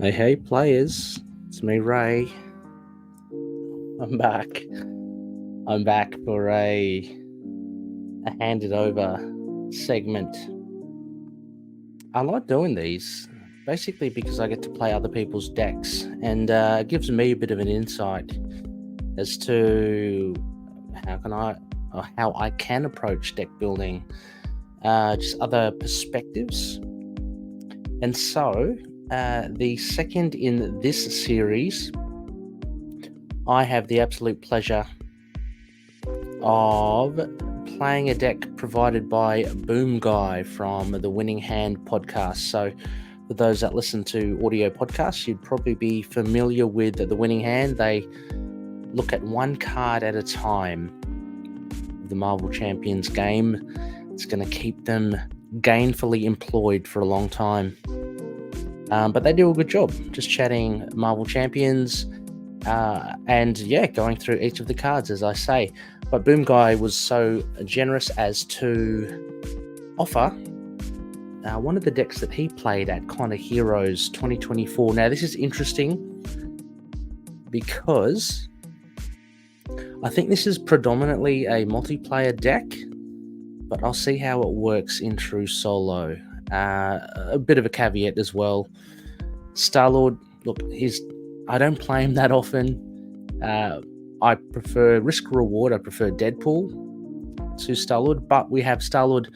Hey, players. It's me, Ray. I'm back. I'm back for a handed over segment. I like doing these basically because I get to play other people's decks, and it gives me a bit of an insight as to how I can approach deck building, just other perspectives. And so, the second in this series, I have the absolute pleasure of playing a deck provided by Boom Guy from the Winning Hand podcast. So, for those that listen to audio podcasts, you'd probably be familiar with the Winning Hand. They look at one card at a time. The Marvel Champions game. It's going to keep them gainfully employed for a long time. But they do a good job just chatting Marvel Champions and going through each of the cards, as I say. But Boom Guy was so generous as to offer one of the decks that he played at Con of Heroes 2024. Now, this is interesting because I think this is predominantly a multiplayer deck, but I'll see how it works in true solo. A bit of a caveat as well. Star-Lord, look, I don't play him that often. I prefer risk-reward. I prefer Deadpool to Star-Lord, but we have Star-Lord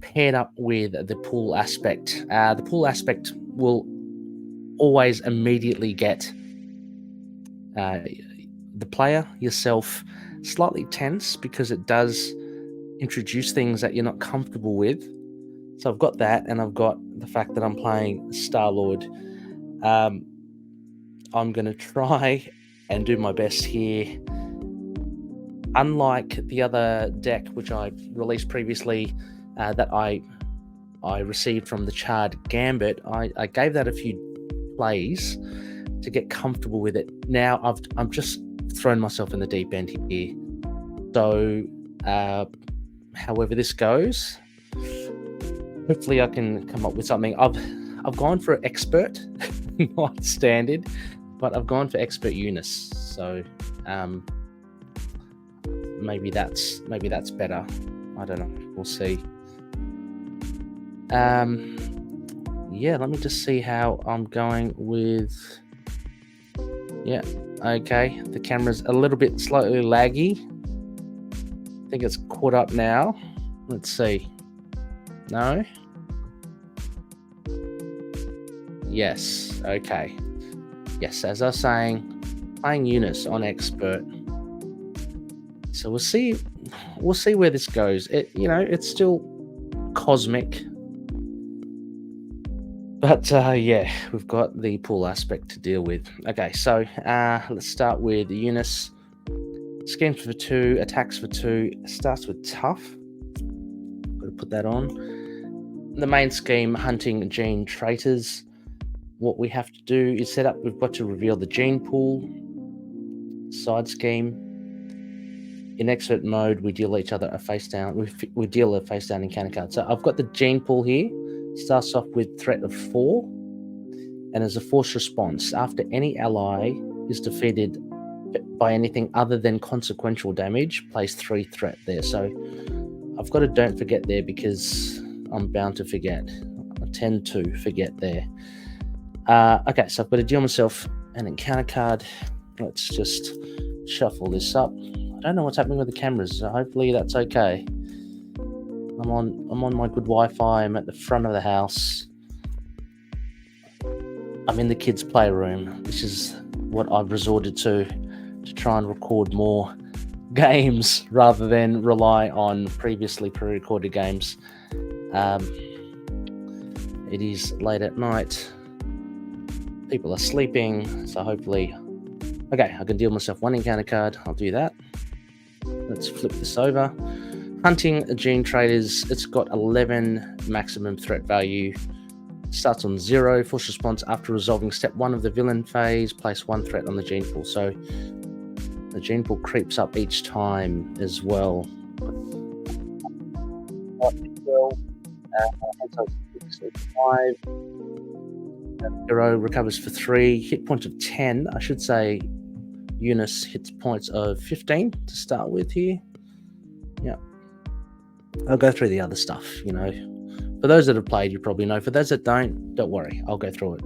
paired up with the pool aspect. The pool aspect will always immediately get the player, yourself, slightly tense because it does introduce things that you're not comfortable with. So I've got that, and I've got the fact that I'm playing Star-Lord. I'm going to try and do my best here. Unlike the other deck, which I released previously, that I received from the Charred Gambit, I gave that a few plays to get comfortable with it. Now I've just thrown myself in the deep end here. So, however this goes, hopefully I can come up with something. I've gone for expert, not standard, but I've gone for expert Unus. So maybe that's better. I don't know. We'll see. Let me just see how I'm going with. Yeah, okay. The camera's a little bit slightly laggy. I think it's caught up now. Let's see. No? Yes, okay. Yes, as I was saying, playing Unus on expert. So we'll see where this goes. It's still cosmic. But we've got the pool aspect to deal with. Okay, so let's start with Unus. Schemes for 2, attacks for 2, starts with tough. Got to put that on. The main scheme, hunting gene traitors. What we have to do is we've got to reveal the gene pool. Side scheme. In expert mode, we deal each other a face down. We deal a face down encounter card. So I've got the gene pool here. Starts off with threat of 4, and as a force response, after any ally is defeated by anything other than consequential damage, place 3 threat there. So I've got a don't forget there because I'm bound to forget. I tend to forget there. Okay, so I've got to deal myself an encounter card. Let's just shuffle this up. I don't know what's happening with the cameras, so hopefully that's okay. I'm on my good Wi-Fi. I'm at the front of the house. I'm in the kids' playroom. This is what I've resorted to try and record more games rather than rely on previously pre-recorded games. It is late at night. People are sleeping, so hopefully... Okay, I can deal myself 1 encounter card. I'll do that. Let's flip this over. Hunting gene traders, it's got 11 maximum threat value. Starts on 0. Force response after resolving step 1 of the villain phase. Place 1 threat on the gene pool. So the gene pool creeps up each time as well. Hero recovers for 3, hit points of 10. I should say Unus hits points of 15 to start with here. Yeah. I'll go through the other stuff, For those that have played, you probably know. For those that don't worry. I'll go through it.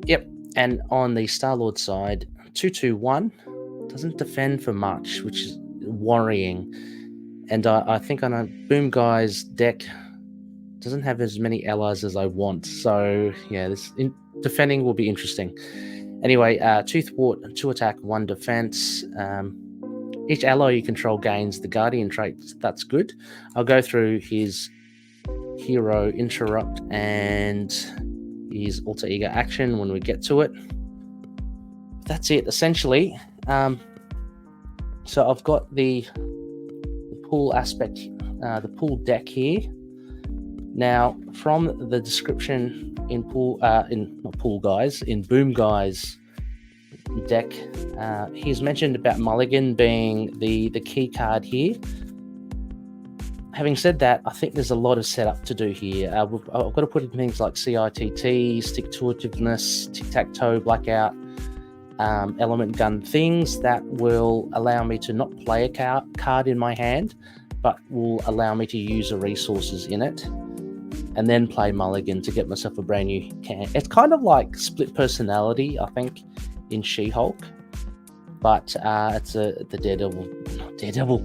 Yep. And on the Star-Lord side, 2/2/1 doesn't defend for much, which is worrying. And I think on a Boom Guy's deck, doesn't have as many allies as I want. So, yeah, defending will be interesting. Anyway, 2 thwart, 2 attack, 1 defense. Each ally you control gains the Guardian trait. That's good. I'll go through his Hero Interrupt and his Alter Ego action when we get to it. That's it, essentially. So I've got the pool aspect, the pool deck here. Now, from the description in Boom Guy's deck, he's mentioned about Mulligan being the key card here. Having said that, I think there's a lot of setup to do here. I've got to put in things like CITT, stick-to-itiveness, tic-tac-toe, blackout, element gun, things that will allow me to not play a card in my hand, but will allow me to use the resources in it, and then play Mulligan to get myself a brand new can. It's kind of like split personality, I think, in She-Hulk, but it's the Daredevil.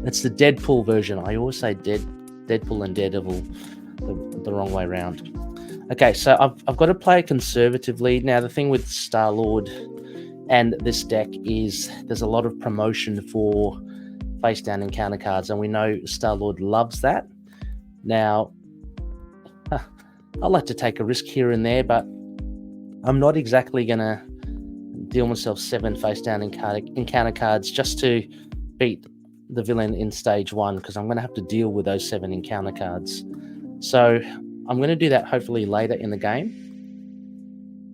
It's the Deadpool version. I always say Deadpool and Daredevil the wrong way around. Okay, so I've got to play it conservatively. Now, the thing with Star-Lord and this deck is there's a lot of promotion for face down encounter cards, and we know Star-Lord loves that. Now, I like to take a risk here and there, but I'm not exactly going to deal myself 7 face down encounter cards just to beat the villain in stage 1, because I'm going to have to deal with those 7 encounter cards. So I'm going to do that hopefully later in the game.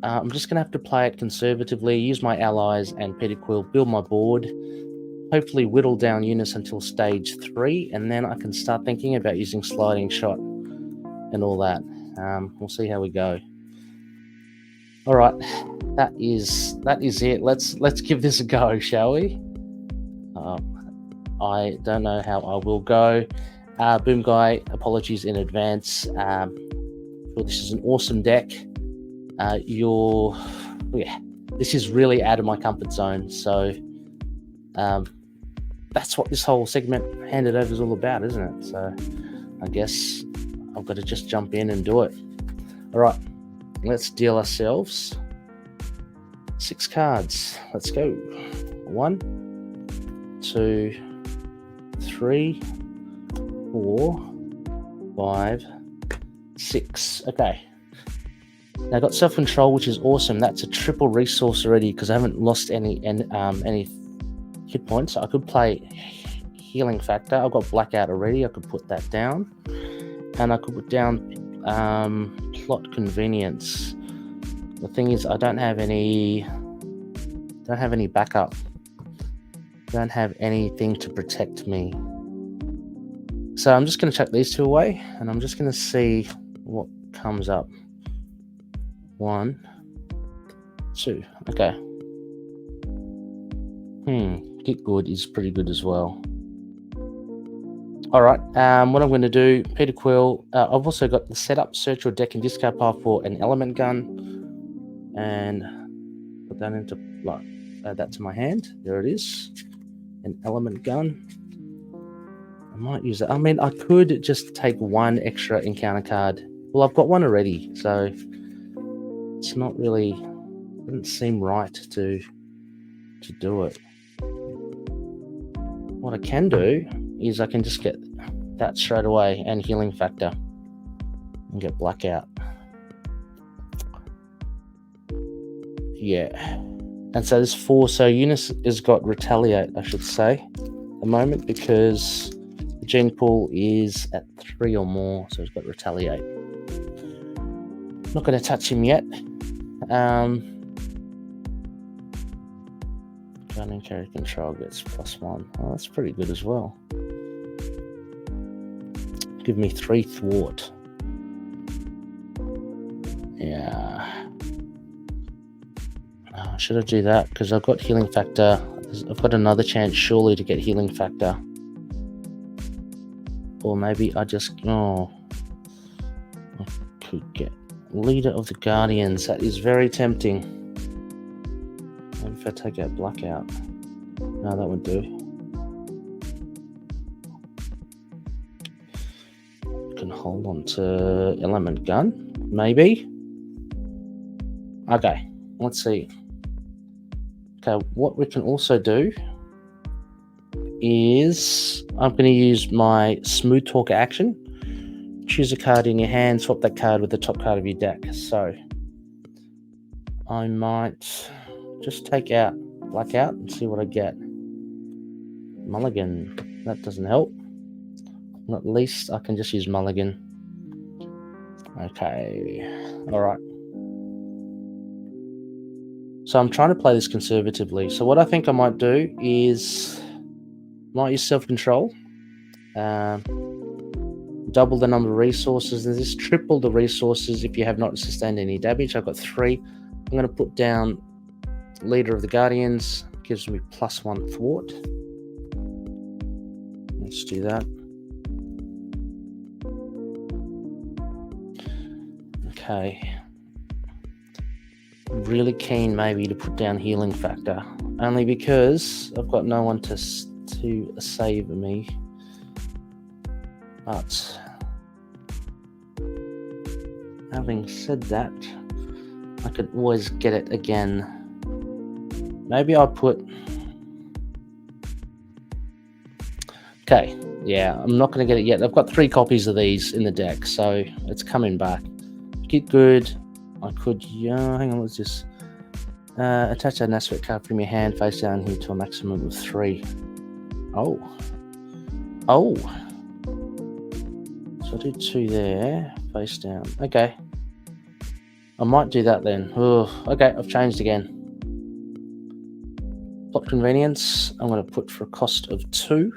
I'm just going to have to play it conservatively, use my allies and Peter Quill, build my board, hopefully whittle down Unus until stage 3, and then I can start thinking about using sliding shot and all that. We'll see how we go. All right, that is it. Let's give this a go, shall we? I don't know how I will go. Boom Guy, apologies in advance. This is an awesome deck. This is really out of my comfort zone. So that's what this whole segment handed over is all about, isn't it? So I guess I've got to just jump in and do it. All right, let's deal ourselves 6 cards. Let's go. 1, 2, 3, 4, 5, 6. Okay. Now I got self-control, which is awesome. That's a triple resource already because I haven't lost any hit points. So I could play healing factor. I've got blackout already. I could put that down, and I could put down plot convenience. The thing is, I don't have any backup. Don't have anything to protect me. So I'm just going to chuck these 2 away, and I'm just going to see what comes up. 1, 2. Okay. Get good is pretty good as well. All right. What I'm going to do, Peter Quill. I've also got the setup, search your deck and discard pile for an element gun, and put that into add that to my hand. There it is, an element gun. I might use it. I mean, I could just take 1 extra encounter card. Well, I've got 1 already, so it's not really, doesn't seem right to do it. What I can do is I can just get that straight away and healing factor and get blackout. Yeah. And so there's 4. So Unus has got retaliate, I should say, at the moment, because the gene pool is at 3 or more, so it's got retaliate. Not going to touch him yet. Gun and carry control gets +1. Oh, that's pretty good as well. Give me 3 thwart. Yeah. Should I do that? Because I've got healing factor. I've got another chance surely to get healing factor. Or maybe I just... Oh. I could get Leader of the Guardians. That is very tempting. Maybe if I take out Blackout. No, that would do. Can hold on to Element Gun. Maybe. Okay. Let's see. Okay, what we can also do is I'm going to use my Smooth Talker action. Choose a card in your hand, swap that card with the top card of your deck. So I might just take out Blackout and see what I get. Mulligan. That doesn't help. At least I can just use Mulligan. Okay. All right. So I'm trying to play this conservatively. So what I think I might do is might use Self-Control. Double the number of resources. And this triple the resources if you have not sustained any damage. I've got 3. I'm going to put down Leader of the Guardians. Gives me +1 thwart. Let's do that. Okay. Really keen maybe to put down healing factor. Only because I've got no one to save me. But having said that, I could always get it again. Maybe I'll put... Okay, yeah, I'm not going to get it yet. I've got 3 copies of these in the deck, so it's coming back. Get good. I could... Yeah, hang on, let's just... attach an aspect card from your hand face down here to a maximum of 3. Oh. Oh. So I do 2 there, face down. Okay. I might do that then. Oh, okay, I've changed again. Plot Convenience, I'm going to put for a cost of 2.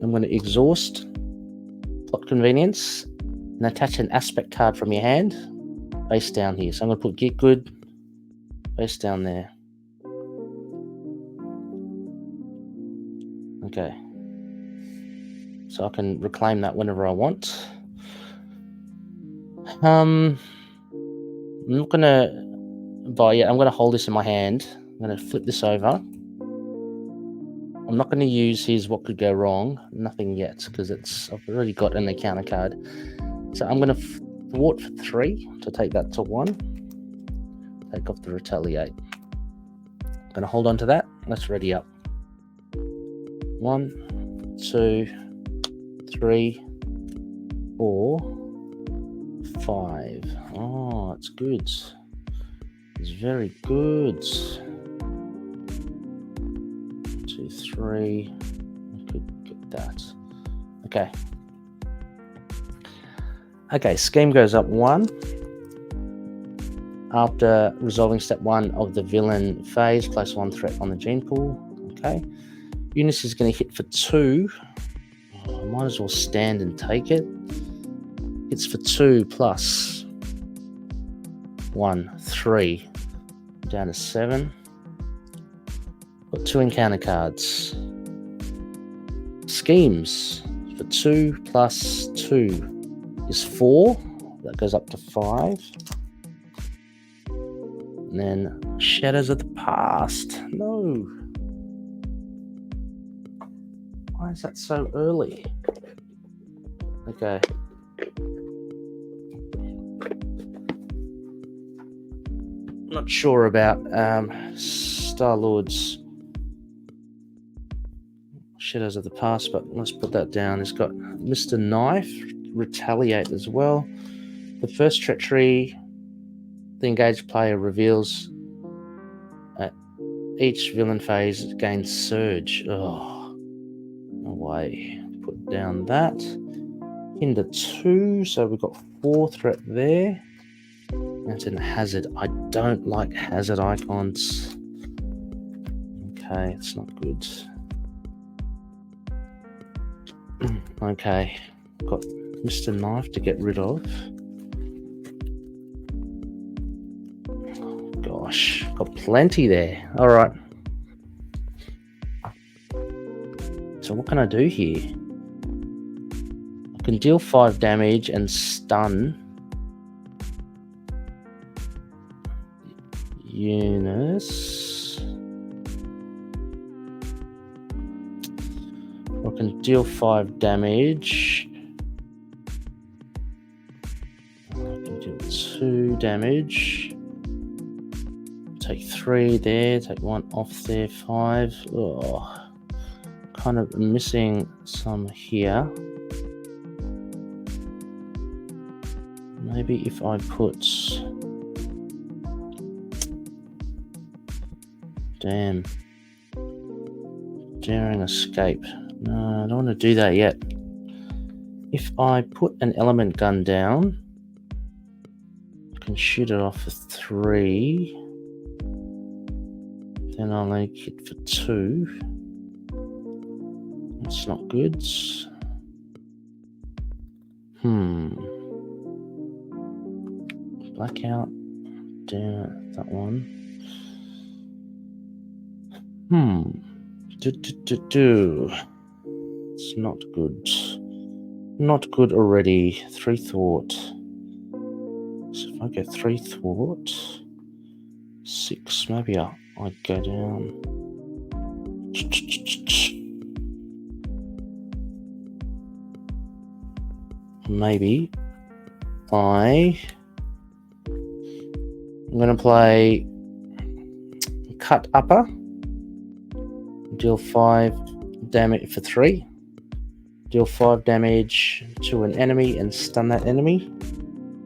I'm going to exhaust Plot Convenience and attach an aspect card from your hand face down here. So I'm going to put Get Good face down there. Okay. So I can reclaim that whenever I want. I'm not going to buy it. I'm going to hold this in my hand. I'm going to flip this over. I'm not going to use his What Could Go Wrong. Nothing yet, because I've already got an encounter card. So I'm going to thwart for 3 to take that to 1. Take off the Retaliate. I'm going to hold on to that. Let's ready up. 1, 2, 3, 4, 5. Oh, it's good. It's very good. 2, 3. I could get that. Okay. Okay, scheme goes up 1. After resolving step 1 of the villain phase, place 1 threat on the gene pool. Okay. Unus is going to hit for 2. Oh, I might as well stand and take it. It's for 2 plus 1, 3. Down to 7. Got 2 encounter cards. Schemes for 2 plus 2 is 4. That goes up to 5. And then Shadows of the Past. No. Why is that so early? Okay. Not sure about Star-Lord's Shadows of the Past, but let's put that down. It's got Mr. Knife, Retaliate as well. The first treachery, the engaged player reveals each villain phase gains Surge. Oh, no way. Put down that. Hinder 2, so we've got 4 threat there. That's in Hazard. I don't like Hazard icons. Okay, it's not good. Okay, got Mr. Knife to get rid of. Gosh, got plenty there. All right. So what can I do here? I can deal 5 damage and stun Unus. I can deal 5 damage. I can deal 2 damage. Take 3 there, take 1 off there, 5. Oh, kind of missing some here. Maybe if I put... Damn. Daring escape. No, I don't want to do that yet. If I put an element gun down, I can shoot it off for 3. Then I'll only hit for 2. That's not good. Blackout. Down that one. It's not good. Not good already. 3 thought. So if I get 3 thought, 6, maybe I'd go down. Maybe I'm going to play cut upper. Deal 5 damage for 3. Deal 5 damage to an enemy and stun that enemy.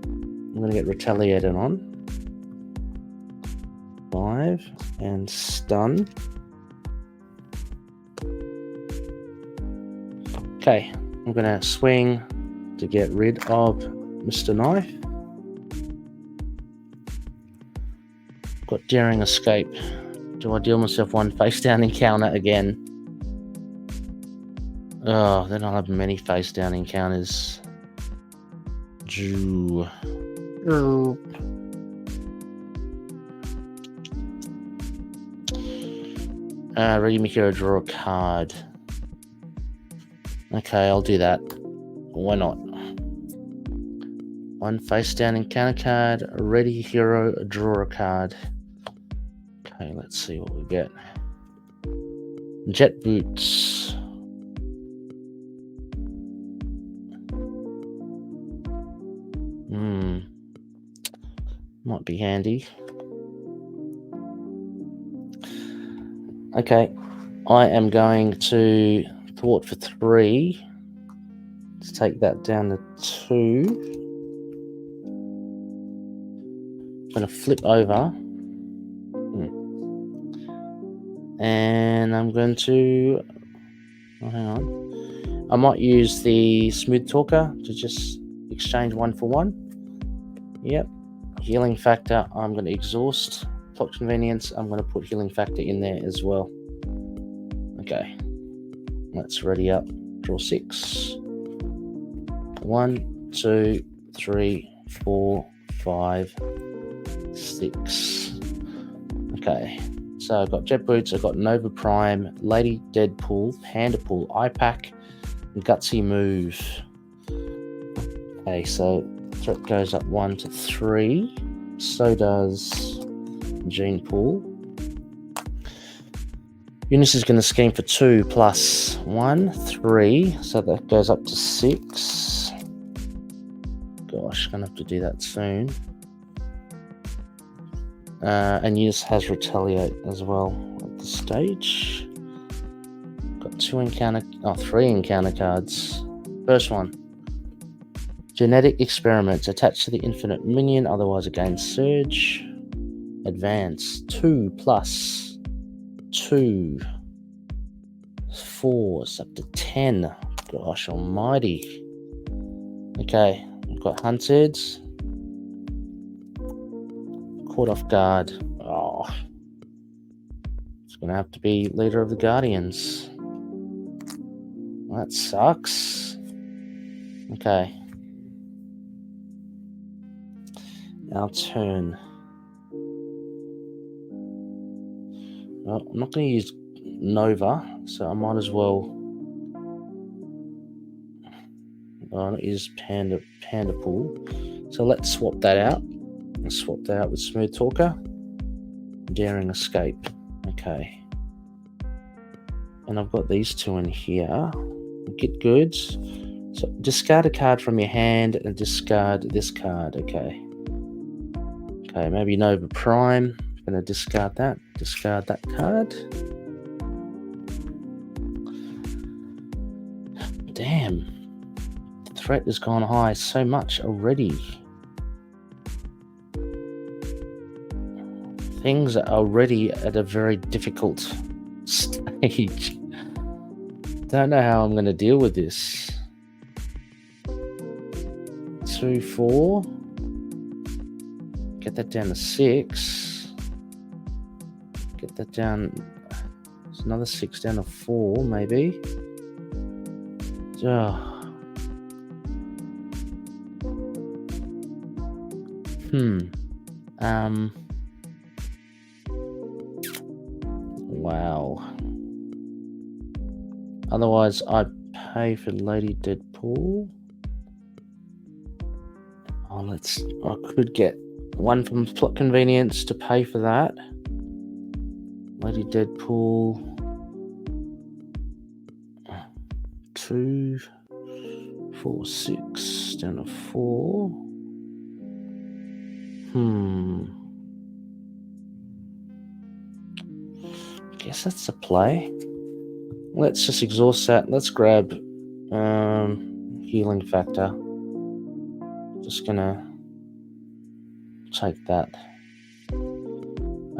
I'm going to get retaliated on. 5 and stun. Okay, I'm going to swing to get rid of Mr. Knife. Got Daring Escape. Do I deal myself 1 face down encounter again? Oh, then I'll have many face down encounters. Ready my hero, draw a card. Okay, I'll do that. Why not? 1 face down encounter card, ready hero, draw a card. Okay, let's see what we get. Jet boots. Might be handy. Okay, I am going to thwart for 3. Let's take that down to 2. I'm going to flip over. And I'm going to... Oh, hang on. I might use the Smooth Talker to just exchange 1 for 1. Yep. Healing factor, I'm going to exhaust. Plot convenience, I'm going to put healing factor in there as well. Okay. Let's ready up. Draw 6. 1, 2, 3, 4, 5, 6. Okay. So I've got Jet Boots, I've got Nova Prime, Lady Deadpool, Panda Pool, Ipack, and Gutsy Move. Okay, so threat goes up 1 to 3. So does Gene Pool. Unus is going to scheme for 2 plus 1, 3. So that goes up to 6. Gosh, going to have to do that soon. And Unus has Retaliate as well at this stage. Got 3 encounter cards. First one. Genetic Experiments. Attached to the infinite minion, otherwise again Surge. Advance. 2 plus 2. 4. It's up to 10. Gosh almighty. Okay, we've got Hunted. Caught off guard. Oh. It's going to have to be Leader of the Guardians. That sucks. Okay. our turn. Well, I'm not going to use Nova, so I might as well use Panda Pool. So let's swap that out. Let's swap that out with Smooth Talker. Daring Escape. Okay. And I've got these two in here. Get goods. So discard a card from your hand and discard this card. Okay. Okay, maybe Nova Prime. I'm going to discard that. Discard that card. Damn. The threat has gone high so much already. Things are already at a very difficult stage. Don't know how I'm going to deal with this. 2, 4. Get that down to 6. Get that down. There's another 6 down to 4, maybe. Wow. Otherwise, I'd pay for Lady Deadpool. I could get one from Plot Convenience to pay for that. Lady Deadpool. 2, 4, 6 down to 4. Guess that's a play. Let's just exhaust that. Let's grab Healing Factor. Just gonna take that.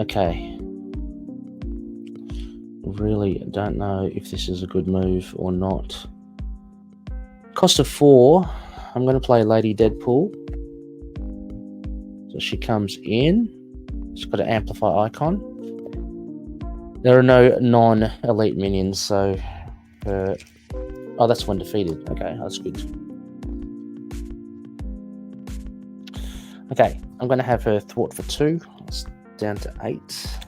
Okay. Really don't know if this is a good move or not. Cost of 4. I'm gonna play Lady Deadpool. So she comes in. She's got an amplify icon. There are no non-elite minions, so that's when defeated. Okay, that's good. Okay, I'm going to have her thwart for 2. It's down to 8.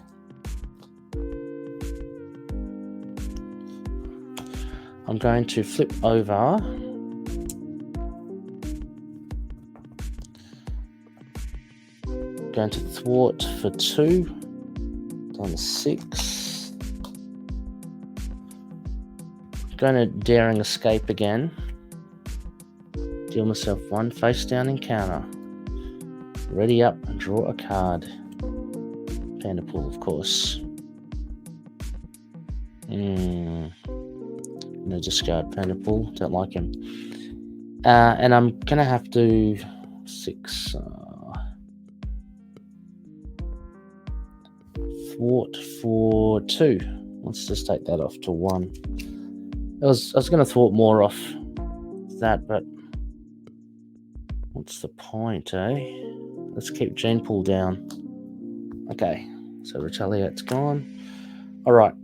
I'm going to flip over. Going to thwart for 2. Down to 6. Going to Daring Escape again. Deal myself 1 face down encounter. Ready up and draw a card. Panda Pool, of course. No discard Panda Pool. Don't like him. And I'm gonna have to 6. Thwart for 2. Let's just take that off to 1. I was going to thwart more off that, but what's the point, eh? Let's keep Gene Pool down. Okay, so Retaliate's gone. All right,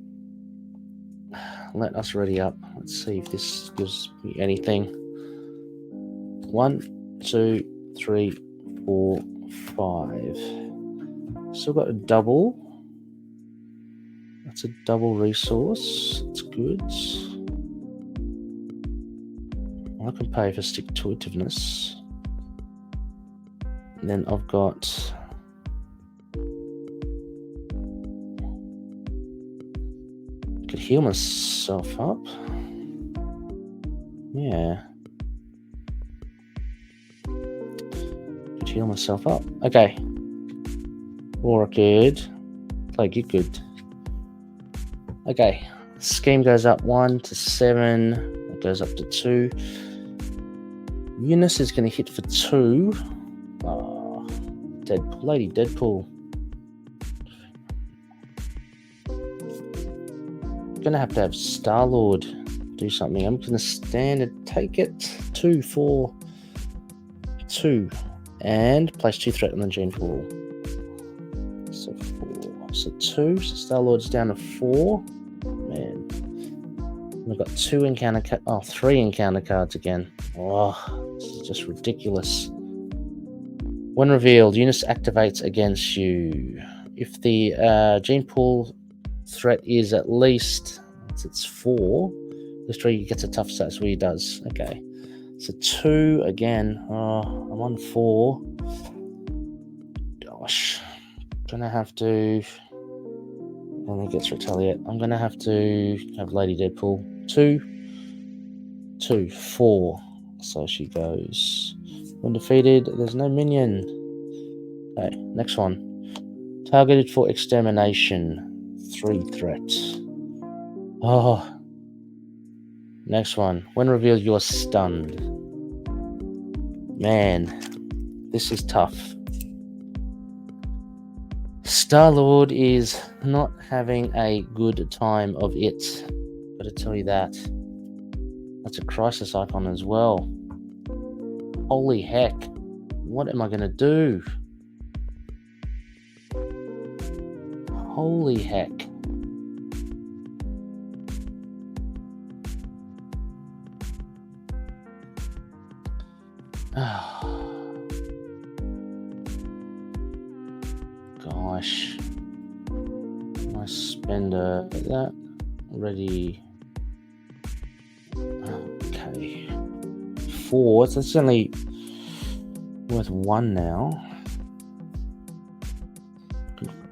let us ready up. Let's see if this gives me anything. 1, 2, 3, 4, 5. Still got a double. That's a double resource. That's good. I can pay for stick-to-itiveness. And then I've got could heal myself up. Yeah. Could heal myself up. Okay. Or I could play Get Good. Okay. Scheme goes up 1 to 7. It goes up to 2. Unus is going to hit for 2. Deadpool, Lady Deadpool. Gonna have to have Star-Lord do something. I'm gonna stand and take it. 2, 4, 2, and place 2 threat on the Gene Pool. So 4, so 2. So Star-Lord's down to 4. Man, we've got 3 encounter cards again. Oh, this is just ridiculous. When revealed, Unus activates against you. If the gene pool threat is at least it's 4, this 3 gets a tough stat, so he does. Okay. So 2 again. Oh, I'm on 4. Gosh. Gonna have to. And he gets retaliate. I'm gonna have to have Lady Deadpool. 2, 2, 4. So she goes. When defeated, there's no minion. Okay, next one. Targeted for extermination. 3 threats. Oh. Next one. When revealed, you are stunned. Man, this is tough. Star-Lord is not having a good time of it. Gotta tell you that. That's a crisis icon as well. Holy heck. What am I gonna do? Holy heck. Gosh. I spend that ready. Okay. 4. So it's only worth 1 now.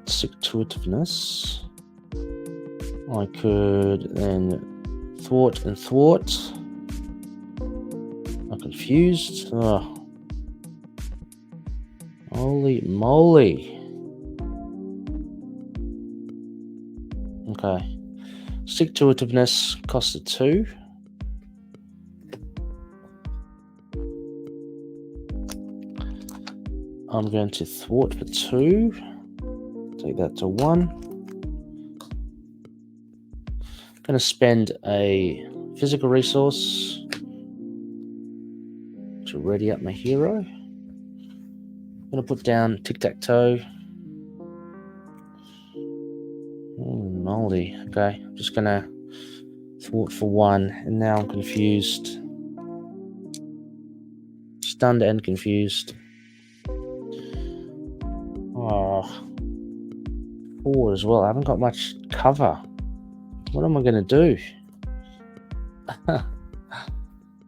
Stick-to-itiveness. I could then thwart and thwart. I'm confused. Oh. Holy moly. Okay. Stick-to-itiveness costs a 2. I'm going to thwart for 2. Take that to 1. Going to spend a physical resource to ready up my hero. I'm going to put down tic-tac-toe. Moldy. Okay, I'm just going to thwart for 1, and now I'm confused. Stunned and confused. Oh, 4 as well. I haven't got much cover. What am I going to do?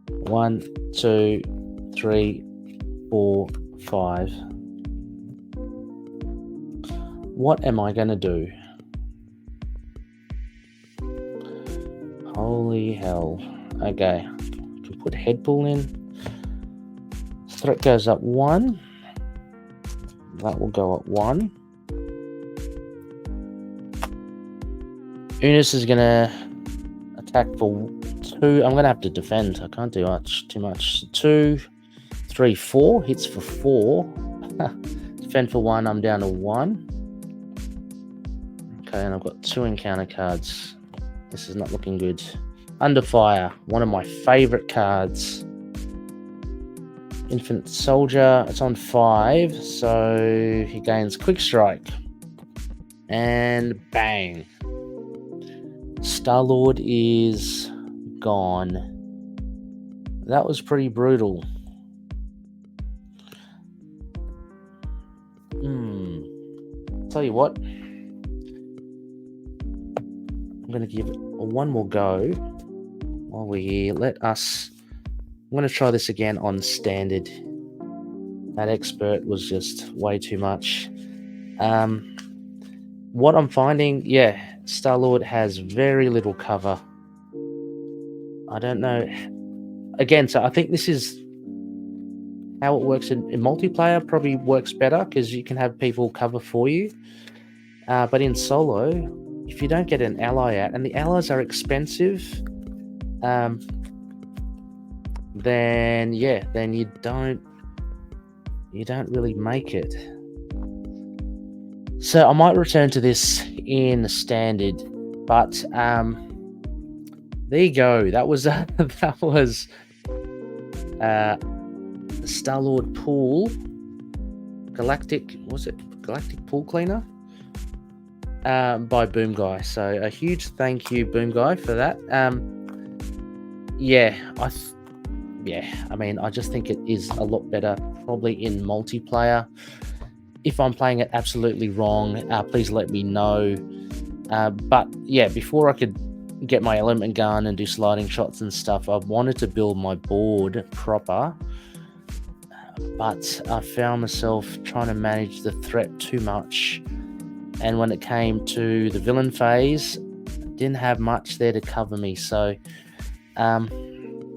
1, 2, 3, 4, 5. What am I going to do? Holy hell. Okay. Can put head pull in. Threat goes up 1. That will go up 1. Unus is going to attack for 2. I'm going to have to defend. I can't do too much. 2, 3, 4. Hits for 4. Defend for 1. I'm down to 1. Okay, and I've got 2 encounter cards. This is not looking good. Under Fire. One of my favorite cards. Infinite Soldier. It's on 5. So he gains Quick Strike. And bang. Star-Lord is gone. That was pretty brutal. Tell you what. I'm going to give it one more go while we're here. I'm going to try this again on standard. That expert was just way too much. What I'm finding, Star-Lord has very little cover. I don't know. Again, so I think this is how it works in multiplayer. Probably works better because you can have people cover for you. But in solo, if you don't get an ally out, and the allies are expensive, then you don't really make it. So I might return to this in standard, but there you go. That was the Star-Lord pool, Galactic Pool Cleaner, by Boom Guy. So a huge thank you, Boom Guy, for that. yeah, I mean, I just think it is a lot better probably in multiplayer. If I'm playing it absolutely wrong, please let me know. But yeah, before I could get my element gun and do sliding shots and stuff, I wanted to build my board proper. But I found myself trying to manage the threat too much. And when it came to the villain phase, I didn't have much there to cover me. So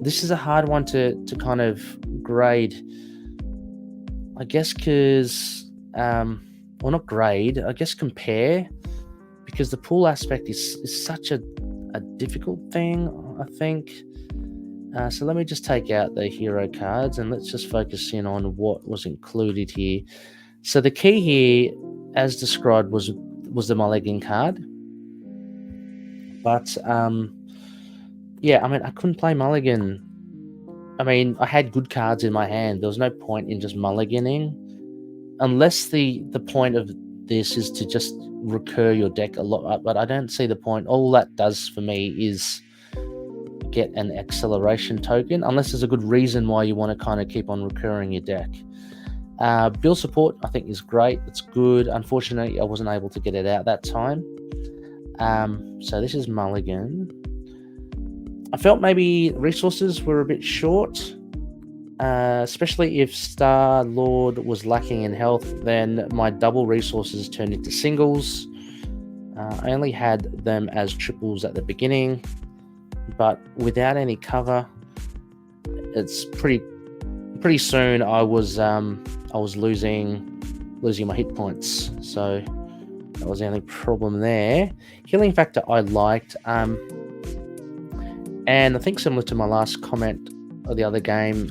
this is a hard one to kind of grade, I guess, because, well, not grade, I guess compare, because the pool aspect is such a difficult thing, I think. So let me just take out the hero cards and let's just focus in on what was included here. So the key here, as described, was the mulligan card. But yeah, I mean, I couldn't play mulligan. I mean, I had good cards in my hand. There was no point in just mulliganing, unless the point of this is to just recur your deck a lot. But I don't see the point. All that does for me is get an acceleration token, unless there's a good reason why you want to kind of keep on recurring your deck. Build support, I think, is great. It's good. Unfortunately, I wasn't able to get it out that time. So this is mulligan. I felt maybe resources were a bit short, especially if Star Lord was lacking in health. Then my double resources turned into singles. I only had them as triples at the beginning, but without any cover, it's pretty soon I was losing my hit points. So that was the only problem there. Healing factor I liked, and I think similar to my last comment of the other game,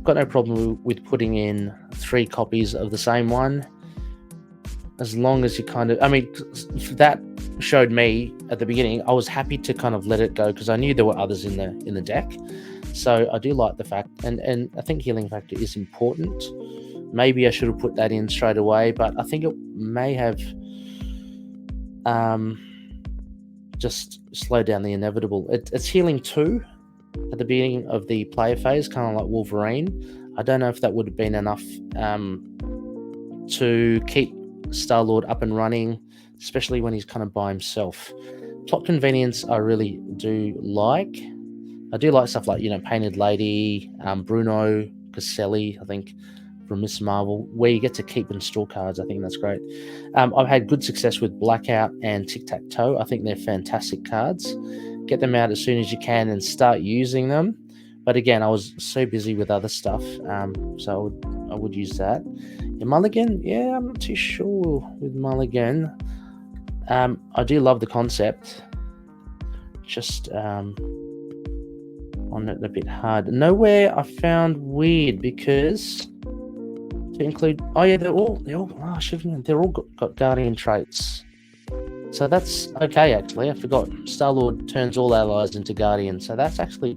got no problem with putting in 3 copies of the same one, as long as you kind of, I mean, that showed me at the beginning, I was happy to kind of let it go because I knew there were others in the deck. So I do like the fact, and I think healing factor is important. Maybe I should have put that in straight away, but I think it may have just slowed down the inevitable. It's healing 2 at the beginning of the player phase, kind of like Wolverine. I don't know if that would have been enough to keep Star-Lord up and running, especially when he's kind of by himself. Plot convenience I really do like. I do like stuff like, Painted Lady, Bruno Caselli, I think, from Miss Marvel, where you get to keep and store cards. I think that's great. I've had good success with Blackout and Tic-Tac-Toe. I think they're fantastic cards. Get them out as soon as you can and start using them. But again, I was so busy with other stuff, so I would use that. Mulligan, yeah, I'm not too sure with Mulligan. I do love the concept. Just on it a bit hard. Nowhere I found weird because to include, they're all got Guardian traits. So that's okay, actually. I forgot. Star-Lord turns all allies into Guardians, so that's actually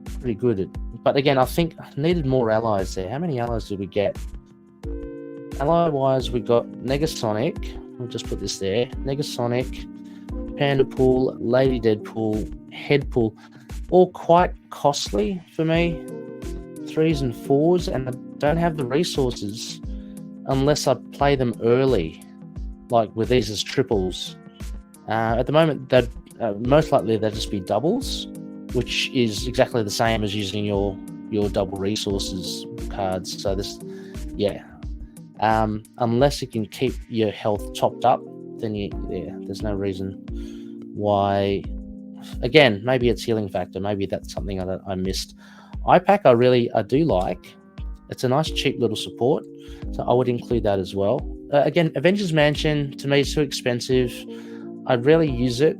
pretty good. But again, I think I needed more allies there. How many allies did we get? Ally-wise, we got Negasonic. We'll just put this there. Negasonic, Panda Pool, Lady Deadpool, Headpool. All quite costly for me. 3s and 4s, and I don't have the resources unless I play them early, like with these as triples. At the moment, they'd most likely they'll just be doubles, which is exactly the same as using your double resources cards. So this, yeah, unless you can keep your health topped up, then there's no reason why. Again, maybe it's healing factor. Maybe that's something I missed. iPack I do like. It's a nice cheap little support, so I would include that as well. Again, Avengers Mansion to me is too expensive. I'd rarely use it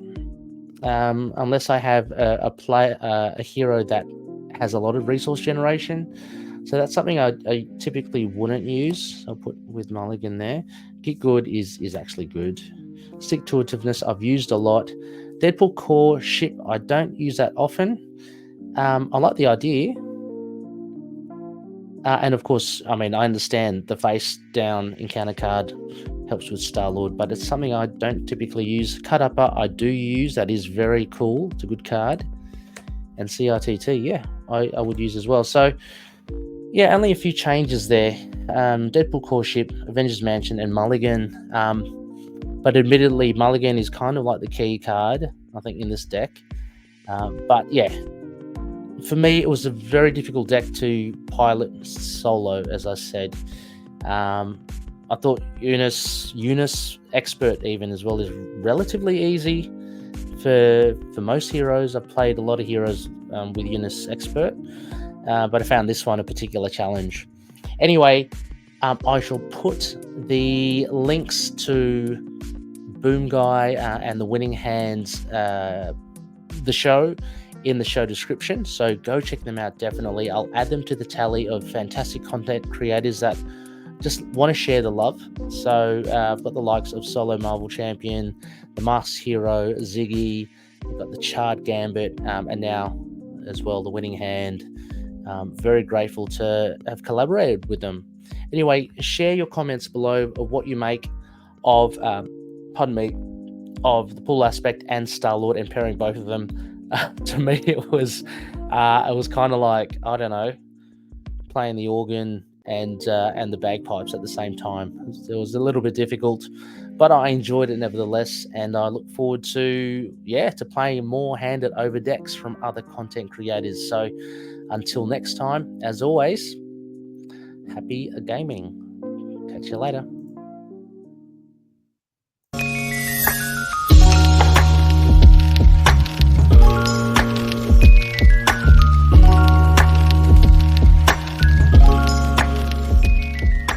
unless I have a hero that has a lot of resource generation. So that's something I typically wouldn't use. I'll put with Mulligan there. Get Good is actually good. Stick-to-itiveness I've used a lot. Deadpool Core Ship, I don't use that often. I like the idea. And of course, I mean, I understand the face down encounter card helps with Star-Lord, but it's something I don't typically use. Cut Upper I do use. That is very cool. It's a good card. and CRTT. Yeah, I would use as well. So yeah, only a few changes there. Deadpool Core Ship, Avengers Mansion, and Mulligan. But admittedly, Mulligan is kind of like the key card, I think, in this deck. But yeah, for me, it was a very difficult deck to pilot solo, as I said. I thought Unus Expert even as well is relatively easy for most heroes. I've played a lot of heroes with Unus Expert, but I found this one a particular challenge. Anyway, I shall put the links to Boom Guy and the Winning Hands, the show, in the show description. So go check them out, definitely. I'll add them to the tally of fantastic content creators that just want to share the love. So I've got the likes of Solo Marvel Champion, the Masked Hero, Ziggy, we've got the Charred Gambit, and now as well the Winning Hand. Very grateful to have collaborated with them. Anyway, share your comments below of what you make of, of the Pool Aspect and Star-Lord, and pairing both of them. To me, it was kind of like, I don't know, playing the organ and the bagpipes at the same time. It was a little bit difficult, but I enjoyed it nevertheless, and I look forward to playing more handed over decks from other content creators. So until next time, as always, happy gaming. Catch you later.